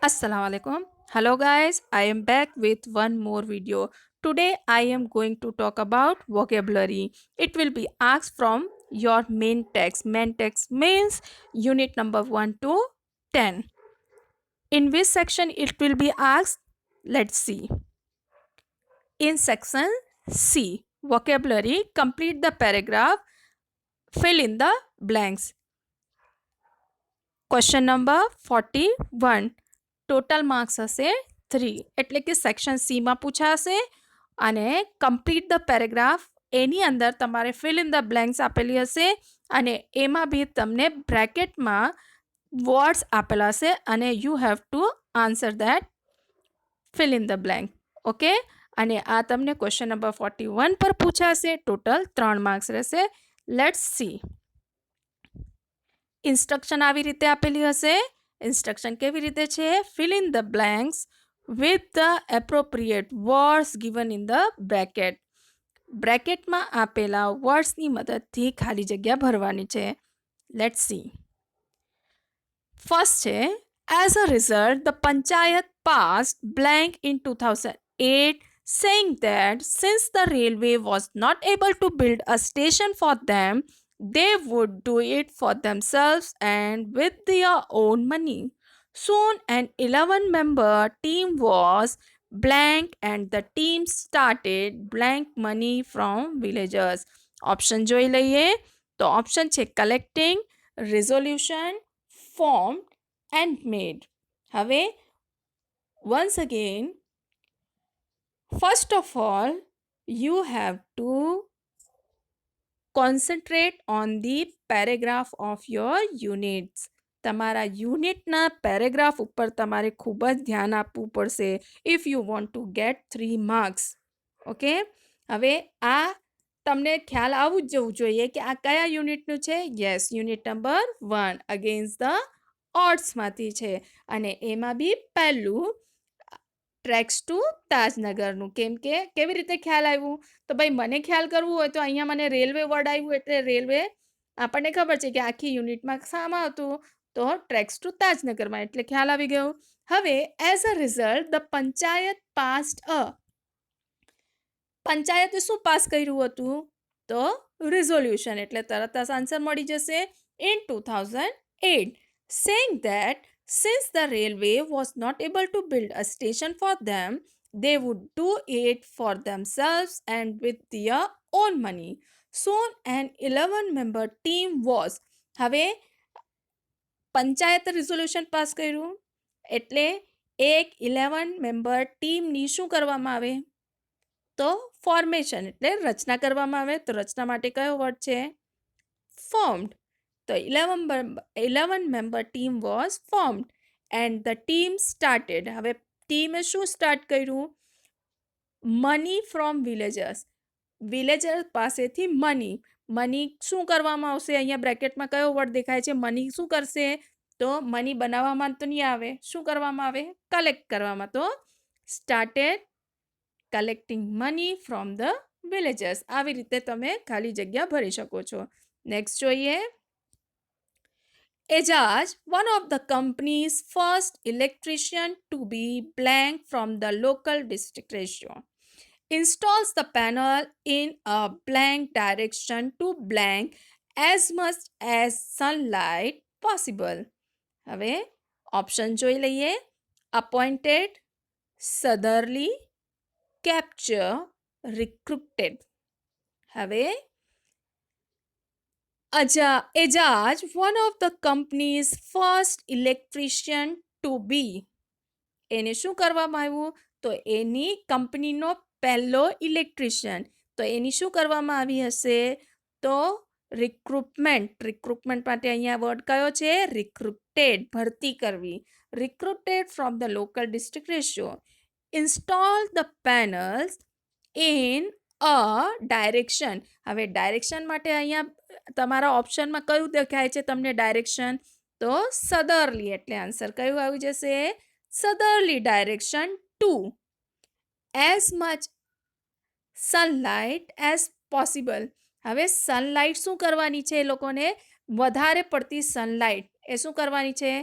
Assalamu alaikum. Hello guys, I am back with one more video. Today I am going to talk about vocabulary. It will be asked from your main text. Main text means unit number 1 to 10. In which section it will be asked? Let's see. In section C, vocabulary, complete the paragraph, fill in the blanks. Question number 41. Total marks હશે 3 એટલે કે section સીમાં પૂછાશે અને complete the paragraph એની અંદર તમારે fill in the blanks આપેલી હશે અને એમાં બી તમને બ્રેકેટમાં વર્ડ્સ આપેલા હશે અને you have to answer that fill in the blank okay અને આ તમને ક્વેશ્ચન નંબર 41 પર પૂછાશે ટોટલ 3 માર્ક્સ રહેશે લેટ્સ સી ઇન્સ્ટ્રક્શન આવી રીતે આપેલી હશે ઇન્સ્ટ્રક્શન કેવી રીતે છે fill in the blanks with the appropriate words given in the bracket બ્રેકેટમાં આપેલા વર્ડ્સની મદદથી ખાલી જગ્યા ભરવાની છે લેટ્સ સી ફર્સ્ટ છે as a result the panchayat passed blank in 2008 saying that since the railway was not able to build a station for them they would do it for themselves and with their own money. Soon an 11-member team was blank and the team started blank money from villagers. Option જોઈ લઈએ તો option છે collecting, resolution, formed and made. હવે once again first of all you have to concentrate on the paragraph of your units તમારા યુનિટના paragraph ઉપર તમારે ખૂબ જ ધ્યાન આપવું પડશે if you want to gate 3 marks okay હવે આ તમને ખ્યાલ આવવું જ જવું જોઈએ કે આ કયા યુનિટનું છે yes unit number 1 against the ઓડ્સમાંથી છે અને એમાં બી પહેલું ટ્રેક્સ ટુ તાજનગરનું કેમ કે કેવી રીતે ખ્યાલ આવ્યું તો ભાઈ મને ખ્યાલ કરવું હોય તો અહીંયા મને રેલવે વર્ડ આવ્યું એટલે રેલવે આપણને ખબર છે કે આખી યુનિટમાં શામાં હતું તો ટ્રેક્સ ટુ તાજનગરમાં એટલે ખ્યાલ આવી ગયો હવે as a result the panchayat passed પંચાયતે શું પાસ કર્યું હતું તો રિઝોલ્યુશન એટલે તરત જ આન્સર મળી જશે in 2008 saying that since the railway was not able to build a station for them, they would do it for themselves and with their own money. Soon an 11-member team was. હવે panchayat resolution pass કર્યું એટલે એક 11 member ટીમની શું કરવામાં આવે તો formation એટલે રચના કરવામાં આવે તો રચના માટે કયો વર્ડ છે ફોર્મ્ડ તો 11 member team was formed and the team started હવે ટીમે શું સ્ટાર્ટ કર્યું મની ફ્રોમ વિલેજર્સ પાસેથી મની શું કરવામાં આવશે અહીંયા બ્રેકેટમાં કયો વર્ડ દેખાય છે મની શું કરશે તો મની બનાવવામાં તો નહીં આવે શું કરવામાં આવે કલેક્ટ કરવામાં તો started collecting money from the villagers આવી રીતે તમે ખાલી જગ્યા ભરી શકો છો નેક્સ્ટ જોઈએ Ejaz, one of the company's first electrician to be blank from the local district ratio, installs the panel in a blank direction to blank as much as sunlight possible. હવે ઓપ્શન જોઈ લઈએ appointed, southerly, capture, recruited. હવે Ejaz, one of the company's first electrician to be. એને શું કરવામાં આવ્યું તો એની કંપનીનો પહેલો ઇલેક્ટ્રિશિયન તો એની શું કરવામાં આવી હશે તો રિક્રુટમેન્ટ માટે અહીંયા વર્ડ કયો છે રિક્રુટેડ ભરતી કરવી recruited from the local district ratio install the panels in a direction હવે ડાયરેક્શન માટે અહીંયા તમારા ઓપ્શનમાં કયું દેખાય છે તમને ડાયરેક્શન તો સદરલી એટલે આન્સર કયું આવી જશે southerly direction to as much sunlight as possible હવે સનલાઇટ શું કરવાની છે એ લોકોને વધારે પડતી સનલાઇટ એ શું કરવાની છે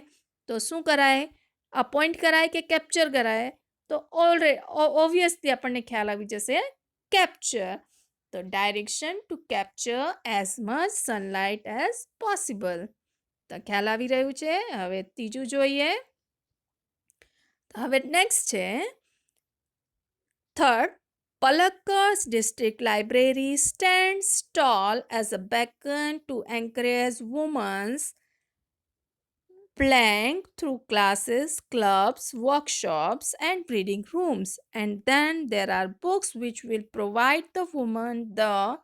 તો શું કરાય અપોઇન્ટ કરાય કે કેપ્ચર કરાય, તો ઓબ્વિયસલી આપણને ખ્યાલ આવી જશે કેપ્ચર. તો direction two capture as much sunlight as possible. તો ખ્યાલ આવી રહ્યું છે. હવે ત્રીજું જોઈએ. હવે નેક્સ્ટ છે third. Palakkad's district library stands tall as a beacon to encourage women's blank through classes, clubs, workshops, and reading rooms. And then there are books which will provide the women the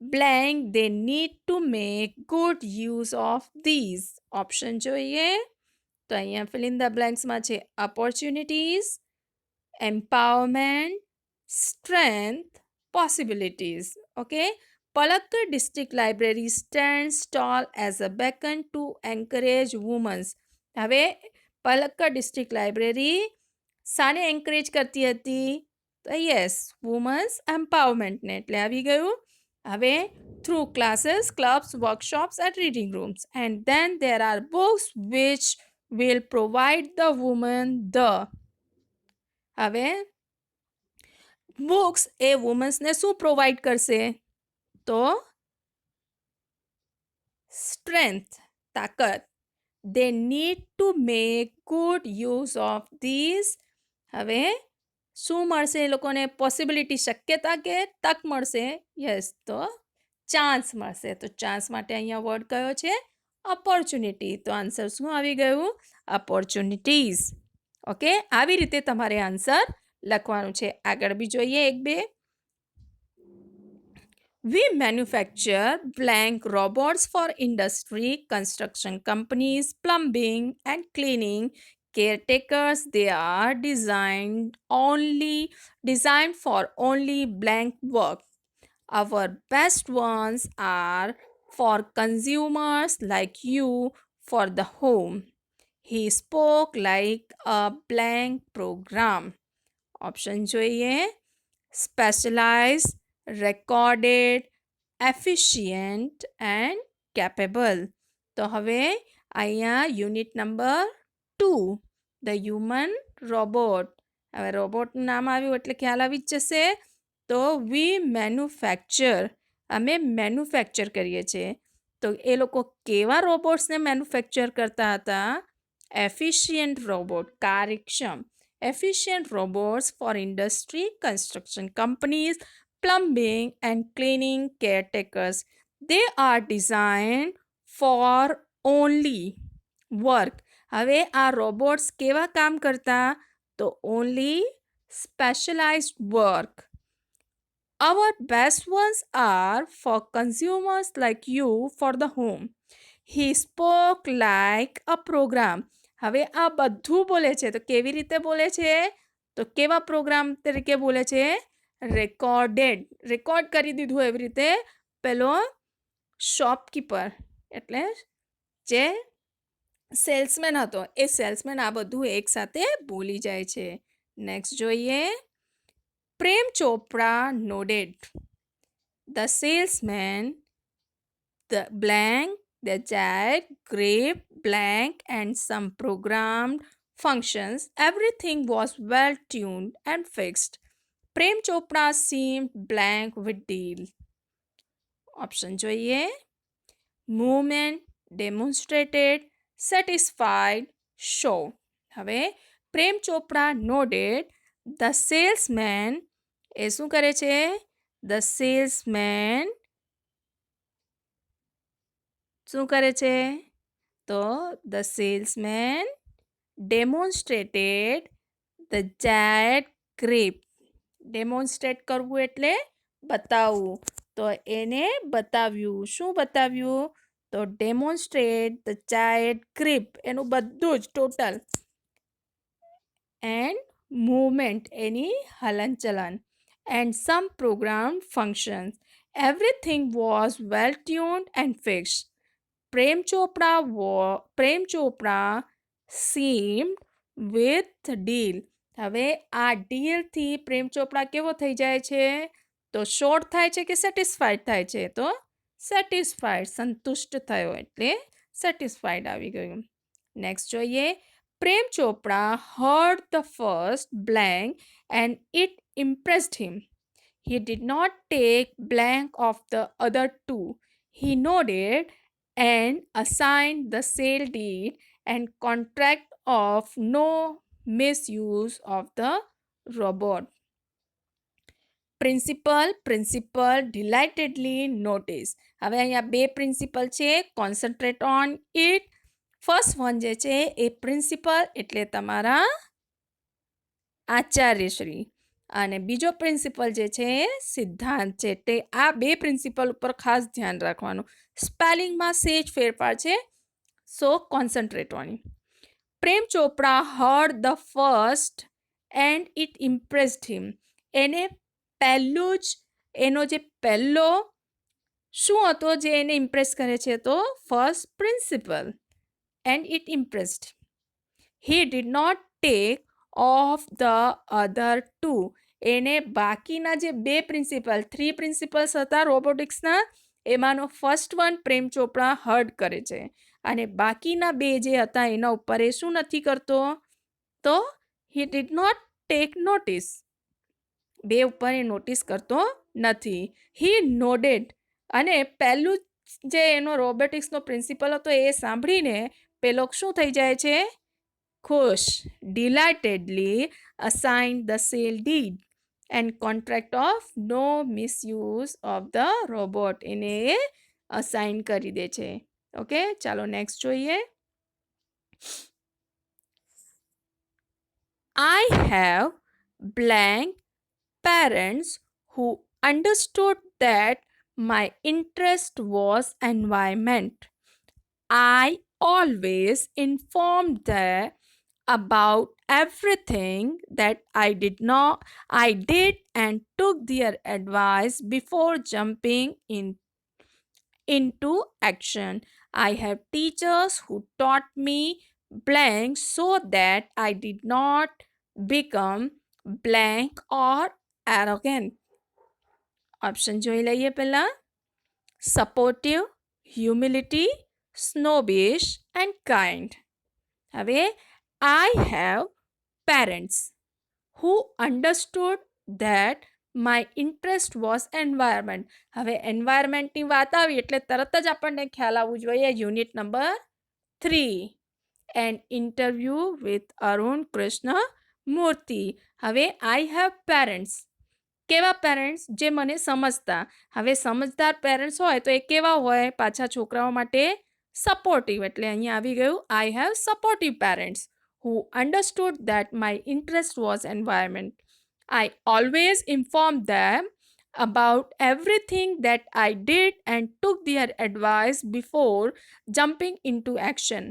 blank they need to make good use of these. Option જોઈએ તો અહીંયા fill in the blanksમાં છે opportunities, empowerment, strength, possibilities. Okay. Palakkad District Library stands tall as a beacon to encourage women. હવે Palakkad district library શાને anchorage કરતી હતી? તો yes, women's એમ્પાવરમેન્ટને. એટલે આવી ગયું. હવે through classes, clubs, workshops and reading rooms. And then there are books which will provide the woman the. હવે books એ વુમન્સને શું પ્રોવાઈડ કરશે? તો સ્ટ્રેન્થ, તાકાત. They need to make good use of these. હવે શું મળશે એ લોકોને? પોસિબિલિટી, શક્યતા કે તક મળશે? યસ, તો ચાન્સ મળશે. તો ચાન્સ માટે અહીંયા વર્ડ કયો છે? ઓપોર્ચ્યુનિટી. તો આન્સર શું આવી ગયું? ઓપોર્ચ્યુનિટીઝ. ઓકે, આવી રીતે તમારે આન્સર લખવાનું છે. આગળ બી જોઈએ એક બે. We manufacture blank robots for industry, construction companies, plumbing and cleaning caretakers. They are designed for only blank work. Our best ones are for consumers like you for the home. He spoke like a blank program. Option જોઈએ. Specialized, recorded, efficient and capable. તો હવે અહીંયા unit number 2, the human robot. હવે રોબોટનું નામ આવ્યું એટલે ખ્યાલ આવી જ જશે. તો વી મેન્યુફેક્ચર, અમે મેન્યુફેક્ચર કરીએ છીએ. તો એ લોકો કેવા રોબોટ્સને મેન્યુફેક્ચર કરતા હતા? એફિશિયન્ટ રોબોટ, કાર્યક્ષમ. Efficient robots for industry, construction companies, plumbing and cleaning caretakers. They are designed for only work. હવે આ રોબોટ્સ કેવા કામ કરતા? તો only specialized work. Our best ones are for consumers like you for the home. He spoke like a program. હવે આ બધું બોલે છે તો કેવી રીતે બોલે છે? તો કેવા પ્રોગ્રામ તરીકે બોલે છે? રેકોર્ડેડ. રેકોર્ડ કરી દીધું એવી રીતે પેલો શોપકીપર એટલે જે સેલ્સમેન હતો એ સેલ્સમેન આ બધું એકસાથે બોલી જાય છે. નેક્સ્ટ જોઈએ. પ્રેમ ચોપડા nodded. The salesman, the blank, the jet, grape, blank and some programmed functions. Everything was well tuned and fixed. Prem Chopra seemed blank with deal. Option જોઈએ. Movement, demonstrated, satisfied, show. હવે પ્રેમ ચોપડા nodded. The salesman એ શું કરે છે? The salesman શું કરે છે? તો the salesman demonstrated the jet grape. Demonstrate કરવું એટલે બતાવવું. તો એને બતાવ્યું. શું બતાવ્યું? તો ડેમોન્સ્ટ્રેટ ધ જાયન્ટ ગ્રીપ, એનું બધું જ ટોટલ. એન્ડ મૂવમેન્ટ, એની હલનચલન. And some programmed functions. Everything was well tuned and fixed. Prem Chopra seemed with deal. હવે આ ડીલથી પ્રેમ ચોપડા કેવો થઈ જાય છે? તો શોર્ટ થાય છે કે સેટિસ્ફાઈડ થાય છે? તો સેટિસ્ફાઈડ, સંતુષ્ટ થયો એટલે સેટિસ્ફાઈડ આવી ગયું. નેક્સ્ટ જોઈએ. Prem Chopra heard the first blank and it impressed him. He did not take blank of the other two. He nodded and assigned the sale deed and contract of no misuse of the robot. Principle delightedly notice. હવે અહીંયા બે principle છે, concentrate on it. First one જે છે એ principal એટલે તમારા આચાર્યશ્રી, અને બીજો પ્રિન્સિપલ જે છે એ સિદ્ધાંત છે. તે આ બે પ્રિન્સિપલ ઉપર ખાસ ધ્યાન રાખવાનું. સ્પેલિંગમાં સેજ ફેરફાર છે, સો concentrate on. Prem Chopra heard the first and it impressed him. એને પહેલું જ એનો જે પહેલો શું હતો જે એને ઇમ્પ્રેસ કરે છે, તો first principal, and it impressed. He did not take of the other two. એને બાકીના જે બે પ્રિન્સિપલ, 3 પ્રિન્સિપલ્સ હતા રોબોટિક્સના, એમાંનો ફર્સ્ટ વન પ્રેમ ચોપડા હર્ડ કરે છે, અને બાકીના બે જે હતા એના ઉપર એ શું નથી કરતો, તો he did not take notice. બે ઉપર એ નોટિસ કરતો નથી. હી નોડેડ, અને પહેલું જે એનો રોબોટિક્સનો પ્રિન્સિપલ હતો એ સાંભળીને પેલો શું થઈ જાય છે, ખુશ. Delightedly assign the sale deed and contract of no misuse of the robot. એને એ અસાઇન કરી દે છે. ઓકે, ચાલો નેક્સ્ટ જોઈએ. I have blank parents who understood that my interest was environment. I always informed them about everything that I did and took their advice before jumping into action. I have teachers who taught me blank so that I did not become blank or arrogant. Option જોઈ લઈએ પહેલા. Supportive, humility, snobbish and kind. હવે I have parents who understood that my interest was environment. હવે એન્વાયરમેન્ટની વાત આવી એટલે તરત જ આપણને ખ્યાલ આવવું જોઈએ unit number 3, an interview with Arun Krishna Murthy. હવે I have parents. કેવા પેરેન્ટ્સ? જે મને સમજતા. હવે સમજદાર પેરેન્ટ્સ હોય તો એ કેવા હોય પાછા છોકરાઓ માટે? સપોર્ટિવ. એટલે અહીંયા આવી ગયું I have supportive parents who understood that my interest was environment. I always informed them about everything that I did and took their advice before jumping into action.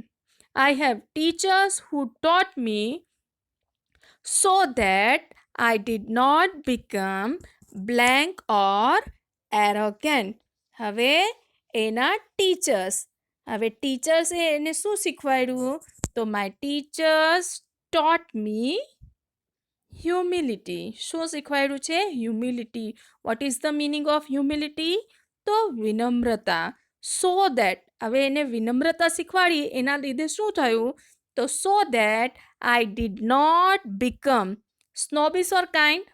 I have teachers who taught me so that I did not become blank or arrogant. હવે એના teachers. હવે ટીચર્સે એને શું શીખવાડ્યું? તો my teachers taught me humility. શું શીખવાડ્યું છે? Humility. Vote is the meaning of humility? તો વિનમ્રતા. સો દેટ, હવે એને વિનમ્રતા શીખવાડી એના લીધે શું થયું? તો સો that I did not become snobbish or kind.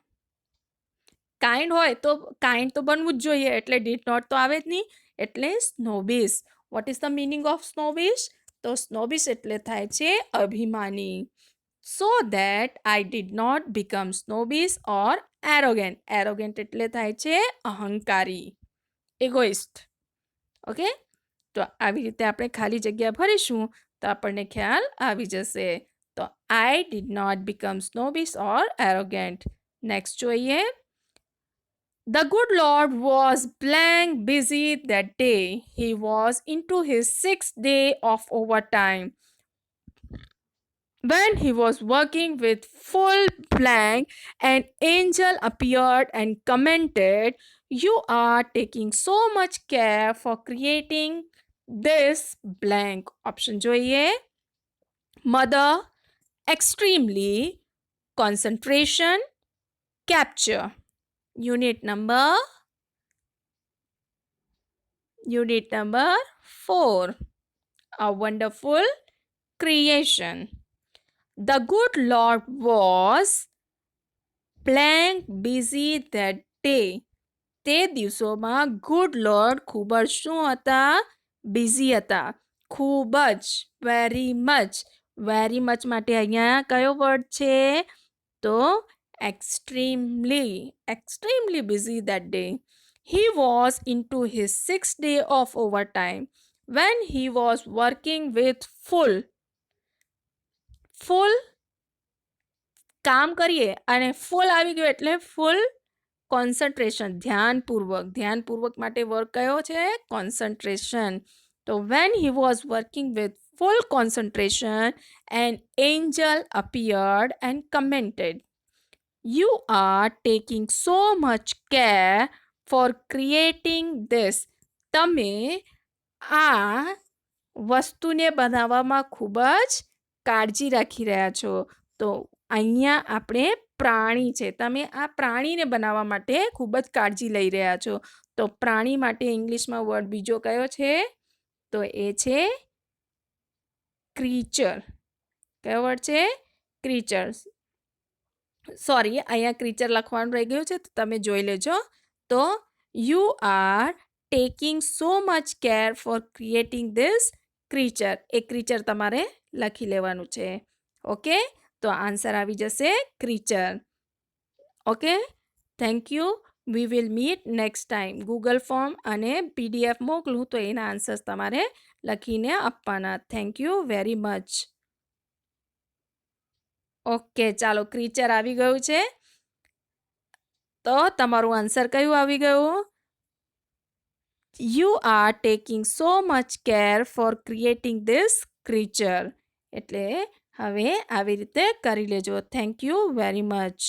Kind હોય તો કાઇન્ડ તો બનવું જ જોઈએ, એટલે ડીડ નોટ તો આવે જ નહીં, એટલે snobbish. What is the meaning of snobbish? તો સ્નોબિશ એટલે થાય છે અભિમાની. So that I did not become snobbish or arrogant. Arrogant એટલે થાય છે અહંકારી, એગોઇસ્ટ. ઓકે, તો આવી રીતે આપણે ખાલી જગ્યા ભરીશું તો આપણને ખ્યાલ આવી જશે. તો I did not become snobbish or arrogant. Next જોઈએ. The good Lord was blank busy that day. He was into his 6th day of overtime. When he was working with full blank, an angel appeared and commented, "You are taking so much care for creating this blank." Option જોઈએ. Mother, extremely, concentration, capture. Unit number 4, a wonderful creation. The good Lord was blank busy that day. તે દિવસોમાં good lord ખૂબ જ શું હતા? Busy હતા. ખૂબ જ, વેરી મચ માટે અહીંયા કયો વર્ડ છે? તો extremely busy that day. He was into his 6th day of overtime when he was working with full કામ કરીએ અને ફૂલ આવી ગયો એટલે ફૂલ કોન્સન્ટ્રેશન, ધ્યાનપૂર્વક માટે વર્ક કયો છે? કોન્સન્ટ્રેશન. તો when he was working with full concentration, an angel appeared and commented, "You are taking so much care for creating this." તમે આ વસ્તુને બનાવવામાં ખૂબ જ કાળજી રાખી રહ્યા છો. તો અહીંયા આપણે પ્રાણી છે, તમે આ પ્રાણીને બનાવવા માટે ખૂબ જ કાળજી લઈ રહ્યા છો. તો પ્રાણી માટે ઇંગ્લિશમાં વર્ડ બીજો કયો છે? તો એ છે ક્રીચર. કયો વર્ડ છે? ક્રીચર. સોરી, અહીંયા ક્રીચર લખવાનું રહી ગયું છે, તો તમે જોઈ લેજો. તો you are taking so much care for creating this creature. A creature તમારે લખી લેવાનું છે. ઓકે, તો આન્સર આવી જશે creature. Okay, thank you. We will meet next time. Google form અને PDF મોકલું તો એના આન્સર્સ તમારે લખીને આપવાના. Thank you very much. Okay, ચાલો, ક્રીચર આવી ગયું છે. તો તમારું આન્સર કયું આવી ગયું? You are taking so much care for creating this creature. એટલે હવે આવી રીતે કરી લેજો. Thank you very much.